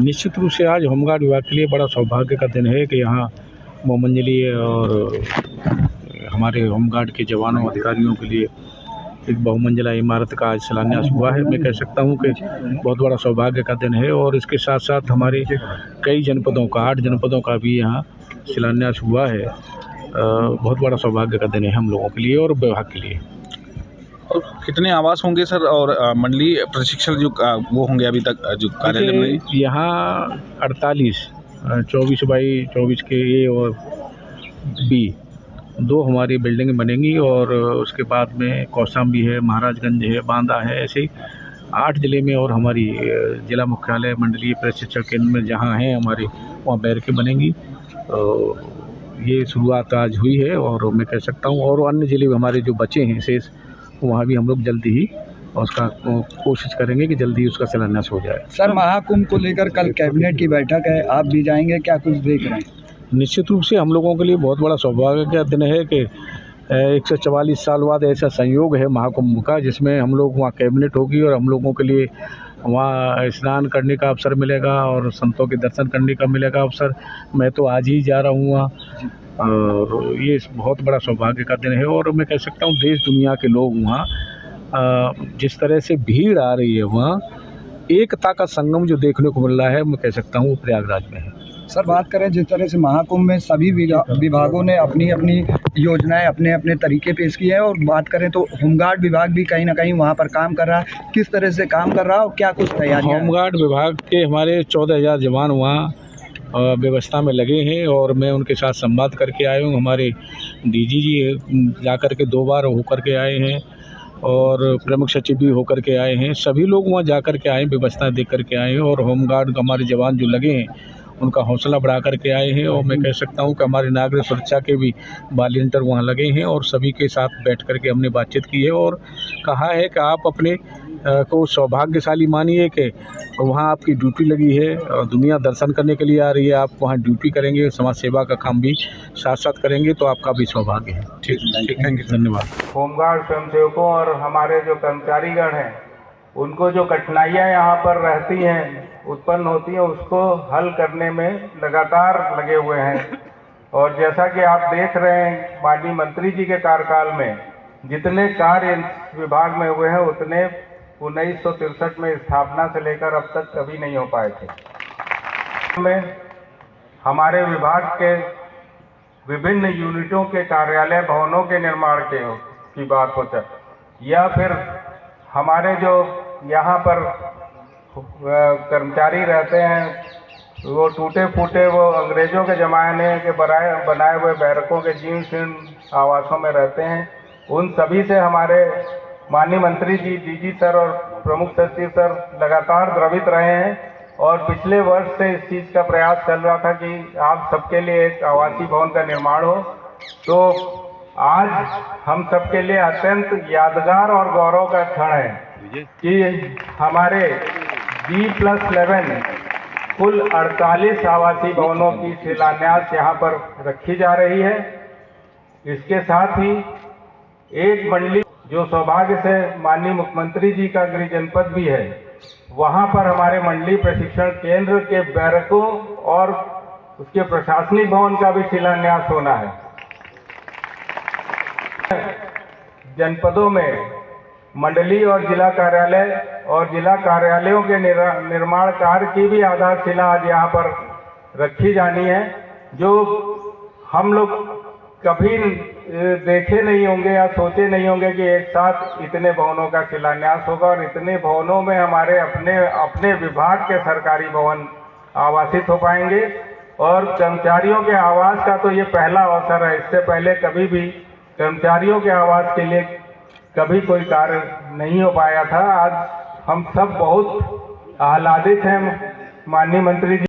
निश्चित रूप से आज होमगार्ड विभाग के लिए बड़ा सौभाग्य का दिन है कि यहाँ बहुमंजिली और हमारे होमगार्ड के जवानों अधिकारियों के लिए एक बहुमंजिला इमारत का आज शिलान्यास हुआ है। मैं कह सकता हूँ कि बहुत बड़ा सौभाग्य का दिन है और इसके साथ साथ हमारे कई जनपदों का 8 जनपदों का भी यहाँ शिलान्यास हुआ है। बहुत बड़ा सौभाग्य का दिन है हम लोगों के लिए और विभाग के लिए। और कितने आवास होंगे सर और मंडलीय प्रशिक्षण जो वो होंगे अभी तक जो कार्यालय में? यहाँ 48 24/24 के ए और बी 2 हमारी बिल्डिंग बनेंगी और उसके बाद में कौशाम्बी है, महाराजगंज है, बांदा है, ऐसे 8 ज़िले में और हमारी जिला मुख्यालय मंडलीय प्रशिक्षण केंद्र में जहाँ हैं हमारे वहाँ बैरकें बनेंगी। ये शुरुआत आज हुई है और मैं कह सकता हूँ और अन्य ज़िले हमारे जो बचे हैं शेष वहाँ भी हम लोग जल्दी ही उसका कोशिश करेंगे कि जल्दी उसका शिलान्यास हो जाए। सर, महाकुंभ को लेकर कल कैबिनेट की बैठक है, आप भी जाएंगे, क्या कुछ देख रहे हैं? निश्चित रूप से हम लोगों के लिए बहुत बड़ा सौभाग्य का दिन है कि 144 साल बाद ऐसा संयोग है महाकुंभ का जिसमें हम लोग वहाँ कैबिनेट होगी और हम लोगों के लिए वहाँ स्नान करने का अवसर मिलेगा और संतों के दर्शन करने का मिलेगा अवसर। मैं तो आज ही जा रहा हूँ वहाँ और ये बहुत बड़ा सौभाग्य का दिन है और मैं कह सकता हूँ देश दुनिया के लोग वहाँ जिस तरह से भीड़ आ रही है वहाँ एकता का संगम जो देखने को मिल रहा है मैं कह सकता हूँ प्रयागराज में है। सर, बात करें जिस तरह से महाकुंभ में सभी विभागों ने अपनी अपनी योजनाएं अपने अपने तरीके पेश की है और बात करें तो होमगार्ड विभाग भी कहीं ना कहीं वहां पर काम कर रहा है, किस तरह से काम कर रहा है और क्या कुछ तैयारियां? होमगार्ड विभाग के हमारे 14,000 जवान वहाँ व्यवस्था में लगे हैं और मैं उनके साथ संवाद करके आया हूँ। हमारे डीजी जी जा कर के 2 बार होकर के आए हैं और प्रमुख सचिव भी होकर के आए हैं। सभी लोग वहाँ जा कर के आए, व्यवस्था देख कर के आए हैं और होमगार्ड हमारे जवान जो लगे हैं उनका हौसला बढ़ा करके आए हैं और मैं कह सकता हूं कि हमारे नागरिक सुरक्षा के भी वॉलंटियर वहां लगे हैं और सभी के साथ बैठ करके हमने बातचीत की है और कहा है कि आप अपने को सौभाग्यशाली मानिए कि वहां आपकी ड्यूटी लगी है और दुनिया दर्शन करने के लिए आ रही है। आप वहां ड्यूटी करेंगे, समाज सेवा का काम भी साथ साथ करेंगे तो आपका भी सौभाग्य है। ठीक, थैंक यू, धन्यवाद। होमगार्ड स्वयंसेवकों और हमारे जो कर्मचारीगण हैं उनको जो कठिनाइयाँ यहाँ पर रहती हैं उत्पन्न होती हैं उसको हल करने में लगातार लगे हुए हैं और जैसा कि आप देख रहे हैं माननीय मंत्री जी के कार्यकाल में जितने कार्य विभाग में हुए हैं उतने 1963 में स्थापना से लेकर अब तक कभी नहीं हो पाए थे। में हमारे विभाग के विभिन्न यूनिटों के कार्यालय भवनों के निर्माण की बात हो चाहे या फिर हमारे जो यहाँ पर कर्मचारी रहते हैं वो टूटे फूटे वो अंग्रेज़ों के ज़माने के बनाए हुए बैरकों के जीर्ण शीर्ण आवासों में रहते हैं। उन सभी से हमारे माननीय मंत्री जी, डीजी सर और प्रमुख सचिव सर लगातार द्रवित रहे हैं और पिछले वर्ष से इस चीज़ का प्रयास चल रहा था कि आप सबके लिए एक आवासीय भवन का निर्माण हो। तो आज हम सबके लिए अत्यंत यादगार और गौरव का क्षण है कि हमारे G+11 कुल 48 आवासीय भवनों की शिलान्यास यहाँ पर रखी जा रही है। इसके साथ ही एक मंडली जो सौभाग्य से माननीय मुख्यमंत्री जी का गृह जनपद भी है वहाँ पर हमारे मंडलीय प्रशिक्षण केंद्र के बैरकों और उसके प्रशासनिक भवन का भी शिलान्यास होना है। जनपदों में मंडलीय और जिला कार्यालय और जिला कार्यालयों के निर्माण कार्य की भी आधारशिला आज यहाँ पर रखी जानी है जो हम लोग कभी देखे नहीं होंगे या सोचे नहीं होंगे कि एक साथ इतने भवनों का शिलान्यास होगा और इतने भवनों में हमारे अपने विभाग के सरकारी भवन आवासित हो पाएंगे। और कर्मचारियों के आवास का तो ये पहला अवसर है, इससे पहले कभी भी कर्मचारियों के आवास के लिए कभी कोई कार्य नहीं हो पाया था। आज हम सब बहुत आह्लादित हैं माननीय मंत्री जी।